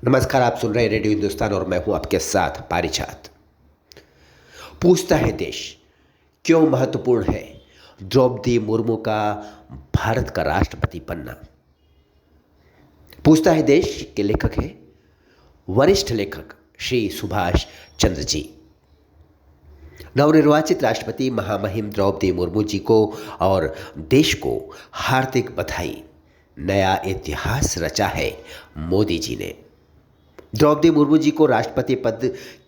नमस्कार, आप सुन रहे हैं रेडियो हिंदुस्तान और मैं हूं आपके साथ पारिजात। पूछता है देश, क्यों महत्वपूर्ण है द्रौपदी मुर्मू का भारत का राष्ट्रपति बनना। पूछता है देश के लेखक हैं वरिष्ठ लेखक श्री सुभाष चंद्र जी। नवनिर्वाचित राष्ट्रपति महामहिम द्रौपदी मुर्मू जी को और देश को हार्दिक बधाई। नया इतिहास रचा है मोदी जी ने। द्रौपदी मुर्मू जी को राष्ट्रपति पद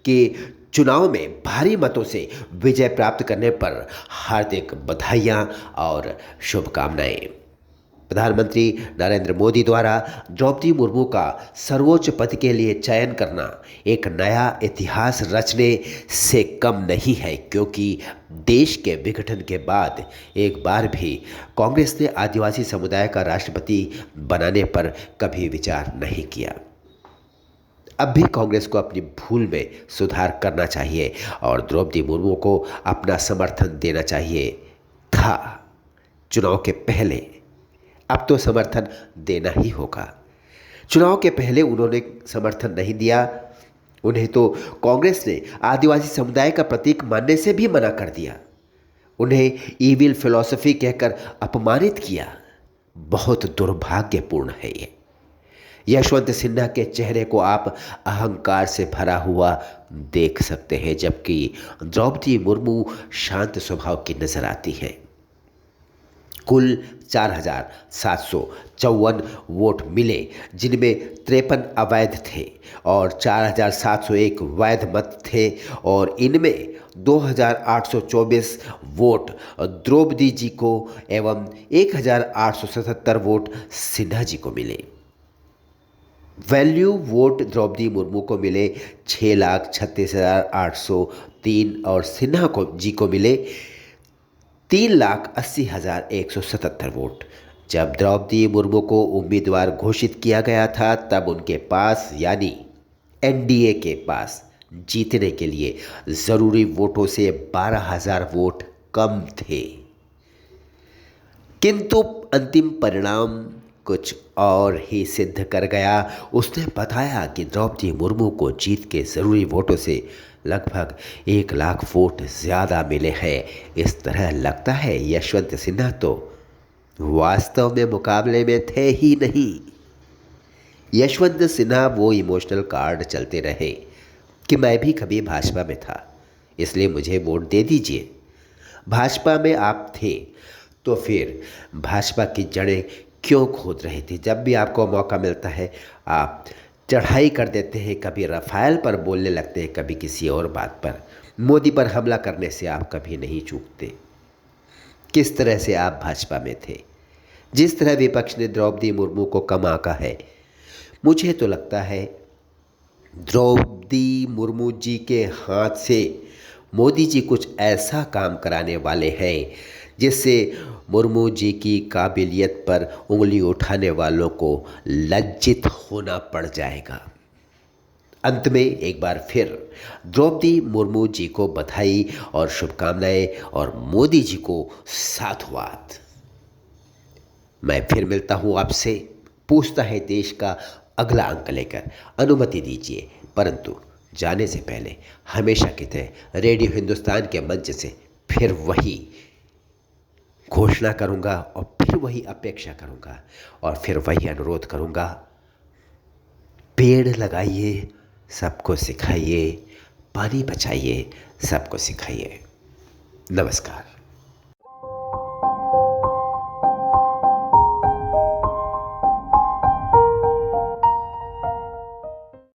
के चुनाव में भारी मतों से विजय प्राप्त करने पर हार्दिक बधाइयां और शुभकामनाएं। प्रधानमंत्री नरेंद्र मोदी द्वारा द्रौपदी मुर्मू का सर्वोच्च पद के लिए चयन करना एक नया इतिहास रचने से कम नहीं है, क्योंकि देश के विघटन के बाद एक बार भी कांग्रेस ने आदिवासी समुदाय का राष्ट्रपति बनाने पर कभी विचार नहीं किया। अब भी कांग्रेस को अपनी भूल में सुधार करना चाहिए और द्रौपदी मुर्मू को अपना समर्थन देना चाहिए था चुनाव के पहले। अब तो समर्थन देना ही होगा। चुनाव के पहले उन्होंने समर्थन नहीं दिया। उन्हें तो कांग्रेस ने आदिवासी समुदाय का प्रतीक मानने से भी मना कर दिया। उन्हें ईविल फिलॉसफी कहकर अपमानित किया। बहुत दुर्भाग्यपूर्ण है ये। यशवंत सिन्हा के चेहरे को आप अहंकार से भरा हुआ देख सकते हैं, जबकि द्रौपदी मुर्मू शांत स्वभाव की नजर आती हैं। कुल 4,754 वोट मिले, जिनमें 53 अवैध थे और 4,701 वैध मत थे, और इनमें 2,824 वोट द्रौपदी जी को एवं 1,877 वोट सिन्हा जी को मिले। वैल्यू वोट द्रौपदी मुर्मू को मिले 6,36,803 और सिन्हा जी को मिले 3,80,177 वोट। जब द्रौपदी मुर्मू को उम्मीदवार घोषित किया गया था, तब उनके पास यानी एनडीए के पास जीतने के लिए ज़रूरी वोटों से 12,000 वोट कम थे। किंतु अंतिम परिणाम कुछ और ही सिद्ध कर गया। उसने बताया कि द्रौपदी मुर्मू को जीत के ज़रूरी वोटों से लगभग 1 लाख वोट ज़्यादा मिले हैं। इस तरह लगता है यशवंत सिन्हा तो वास्तव में मुकाबले में थे ही नहीं। यशवंत सिन्हा वो इमोशनल कार्ड चलते रहे कि मैं भी कभी भाजपा में था, इसलिए मुझे वोट दे दीजिए। भाजपा में आप थे तो फिर भाजपा की जड़ें क्यों खोद रहे थे? जब भी आपको मौका मिलता है आप चढ़ाई कर देते हैं, कभी रफाल पर बोलने लगते हैं, कभी किसी और बात पर। मोदी पर हमला करने से आप कभी नहीं चूकते। किस तरह से आप भाजपा में थे, जिस तरह विपक्ष ने द्रौपदी मुर्मू को कम आंका है, मुझे तो लगता है द्रौपदी मुर्मू जी के हाथ से मोदी जी कुछ ऐसा काम कराने वाले हैं जिससे मुर्मू जी की काबिलियत पर उंगली उठाने वालों को लज्जित होना पड़ जाएगा। अंत में एक बार फिर द्रौपदी मुर्मू जी को बधाई और शुभकामनाएं और मोदी जी को साधुवाद। मैं फिर मिलता हूं आपसे। पूछता है देश का अगला अंक लेकर। अनुमति दीजिए, परंतु जाने से पहले हमेशा की तरह रेडियो हिंदुस्तान के मंच से फिर वही घोषणा करूंगा और फिर वही अपेक्षा करूंगा और फिर वही अनुरोध करूंगा। पेड़ लगाइए, सबको सिखाइए, पानी बचाइए, सबको सिखाइए। नमस्कार।